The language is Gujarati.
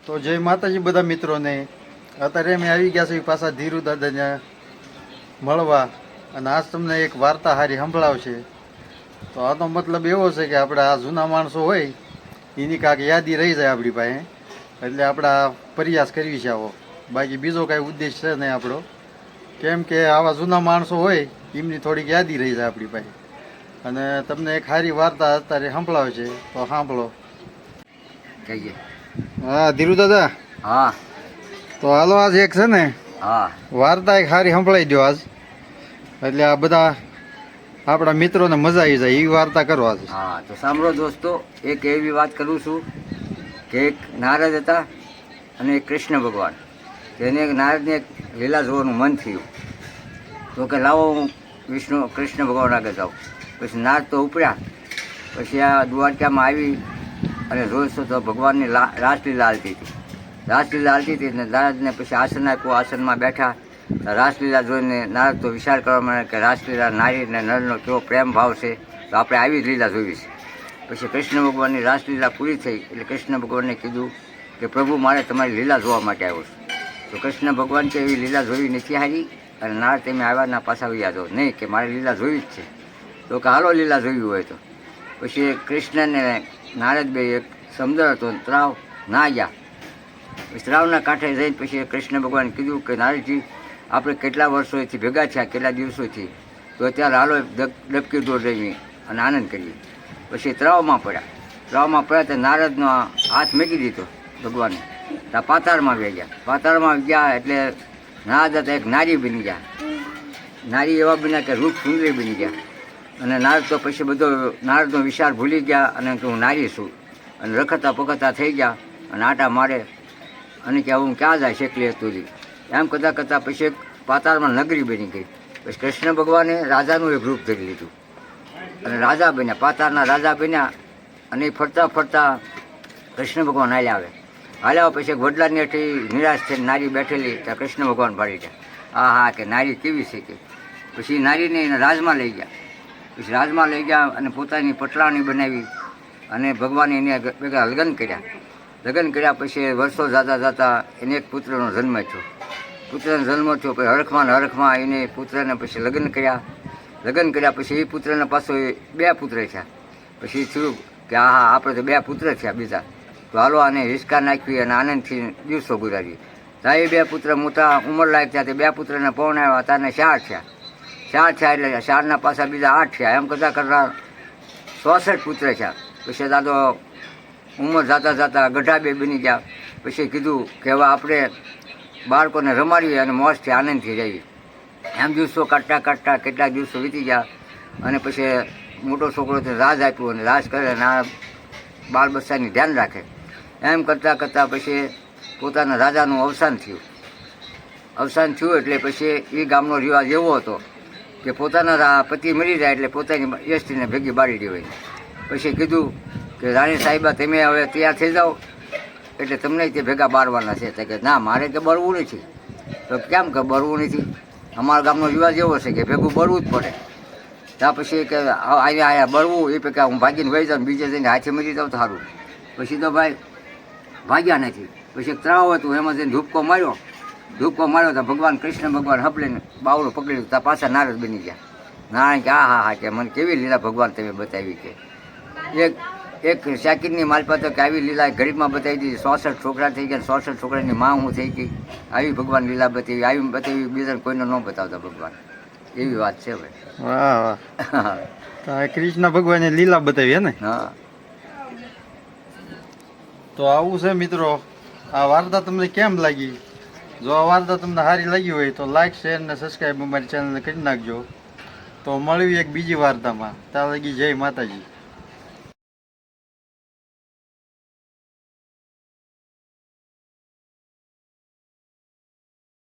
તો જય માતાજી બધા મિત્રોને. અત્યારે અમે આવી ગયા છીએ પાછા ધીરુ દાદાને મળવા, અને આજ તમને એક વાર્તા હારી સંભળાવશે. તો આનો મતલબ એવો છે કે આપણે આ જૂના માણસો હોય એની કાંઈક યાદી રહી જાય આપણી પાસે, એટલે આપણે આ પ્રયાસ કરવી છે આવો. બાકી બીજો કાંઈ ઉદ્દેશ છે નહીં આપણો, કેમ કે આવા જૂના માણસો હોય એમની થોડીક યાદી રહી જાય આપણી પાસે. અને તમને એક સારી વાર્તા અત્યારે સંભળાવે છે, તો સાંભળો. કહીએ. હા ધીરુ દાદા. હા. તો હાલો, આજ એક છે ને હા. વાર્તા એક સારી સંભળાઈ દો આજ, એટલે આ બધા આપણા મિત્રોને મજા આવી જાય એવી વાર્તા કરો આજ. હા, તો સાંભળો દોસ્તો, એક એવી વાત કરું છું કે એક નારદ હતા અને એક કૃષ્ણ ભગવાન. તેને નારદને એક લીલા જોવાનું મન થયું, તો કે લાવો હું કૃષ્ણ ભગવાન આગળ જાઉં. પછી નારદ તો ઉપડ્યા. પછી આ દ્વારકામાં આવી અને જોઈશો તો ભગવાનની રાસલીલા હાલતી હતી. રાસલીલા હાલતી હતી ને નારદને પછી આસન આપ્યું, આસનમાં બેઠા. રાસલીલા જોઈને નારદ તો વિચાર કરવા માંડ્યા કે રાસલીલા નારી અને નરનો કેવો પ્રેમ ભાવ છે, તો આપણે આવી જ લીલા જોવી છે. પછી કૃષ્ણ ભગવાનની રાસલીલા પૂરી થઈ એટલે કૃષ્ણ ભગવાનને કીધું કે પ્રભુ, મારે તમારી લીલા જોવા માટે આવ્યો છું. તો કૃષ્ણ ભગવાન કે એવી લીલા જોવી નથી હારી, અને નારદ તમે આવ્યાના પાછા વૈયા જાઓ. નહીં, કે મારે લીલા જોવી જ છે. તો કે હાલો લીલા જોવી હોય તો. પછી કૃષ્ણને નારદ બે એક સમુદ્ર હતો, તળાવ ના ગયા. તળાવના કાંઠે જઈને પછી કૃષ્ણ ભગવાન કીધું કે નારદજી, આપણે કેટલા વર્ષોથી ભેગા થયા, કેટલા દિવસોથી, તો અત્યારે હાલો ડબકી દોર રહીએ અને આનંદ કરીએ. પછી તળાવમાં પડ્યા તો નારદનો હાથ મૂકી દીધો ભગવાને. ત્યાં પાતાળમાં ગયા. પાતાળમાં ગયા એટલે નારદ હતા એક નારી બની ગયા. નારી એવા બન્યા કે રૂપ સુંદરી બની ગયા. અને નારદ તો પછી બધો નારદનો વિચાર ભૂલી ગયા અને કે હું નારી છું, અને રખડતા પકડતા થઈ ગયા અને આટા મારે અને કે હું ક્યાં જાય શેકલી હતી. એમ કરતાં કરતાં પછી એક પાતાળમાં નગરી બની ગઈ. પછી કૃષ્ણ ભગવાને રાજાનું એક રૂપ ધરી લીધું અને રાજા બન્યા, પાતાળના રાજા બન્યા. અને એ ફરતા ફરતા કૃષ્ણ ભગવાન હાલ્યા પછી એક વડલાની હેઠી નિરાશ થઈને નારી બેઠેલી, ત્યાં કૃષ્ણ ભગવાન ભાળી ગયા. હા, કે નારી કેવી છે કે. પછી નારીને એને રાજમાં લઈ ગયા. પછી રાજમાં લઈ ગયા અને પોતાની પટલાણી બનાવી અને ભગવાને એને ભેગા લગ્ન કર્યા. પછી વર્ષો જતા એને એક પુત્રનો જન્મ થયો. પછી હરખમાં એને પુત્રને પછી લગ્ન કર્યા. પછી એ પુત્રને પાછો બે પુત્ર થયા. પછી થયું કે હા, આપણે તો બે પુત્ર થયા બીજા, તો હાલો આને હિસકા નાખવી અને આનંદથી દિવસો ગુજારીએ. ત્યાં એ બે પુત્ર મોટા ઉંમર લાયક થયા. તે બે પુત્રને પૌણાવ્યા, તારને 4 થયા. 4 થયા એટલે 4ના પાછા બીજા 8 થયા. એમ કરતાં 66 પુત્ર થયા. પછી દાદો ઉંમર જતા ગઢા બે બની ગયા. પછી કીધું કે હવે આપણે બાળકોને રમાડીએ અને મોજથી આનંદથી રહીએ. એમ દિવસો કાઢતા કેટલાક દિવસો વીતી ગયા. અને પછી મોટો છોકરો રાજ આપ્યું અને રાજ કરે અને આ બાળ બચ્ચાની ધ્યાન રાખે. એમ કરતાં પછી પોતાના રાજાનું અવસાન થયું. એટલે પછી એ ગામનો રિવાજ એવો હતો કે પોતાના પતિ મરી જાય એટલે પોતાની એસટીને ભેગી બાળી દેવાય. પછી કીધું કે રાણી સાહેબા, તમે હવે તૈયાર થઈ જાઓ એટલે તમને તે ભેગા બાળવાના છે. તો કે ના, મારે કે બળવું નથી. તો કેમ કે બળવું નથી? અમારા ગામનો રિવાજ એવો છે કે ભેગું બળવું જ પડે. ત્યાં પછી કે અહીંયા બળવું એ કે હું ભાગીને વહી જાઉં, બીજે જઈને હાથે મરી જાઉં તો સારું. પછી તો ભાઈ ભાગ્યા નથી. પછી એક તળાવ હતું, એમાં જઈને ધૂપકો માર્યો તો ભગવાન કૃષ્ણ ભગવાન હપલીને બાવડું પકડ્યું. ત્યાં પાછા નારદ બની ગયા. નારાયણ કે હા, કે મને કેવી લીલા ભગવાન તમે બતાવી. કે એક શાકીરની માલપા તો કે આવી લીલા ગરીબમાં બતાવી દીધી. 66 છોકરા થઈ ગયા, 66 છોકરાની માં હું થઈ ગઈ. આવી ભગવાન લીલા બતાવી બીજાને કોઈને ન બતાવતા ભગવાન. એવી વાત છે ભાઈ. વાહ. કૃષ્ણ ભગવાને લીલા બતાવી ને. હા. તો આવું છે મિત્રો. આ વાર્તા તમને કેમ લાગી? જો આ વાર્તા તમને સારી લાગી હોય તો લાઈક, શેર અને સબસ્ક્રાઈબ અમારી ચેનલને કરી નાખજો. તો મળવી એક બીજી વાર્તામાં. ત્યાં લગી જય માતાજી.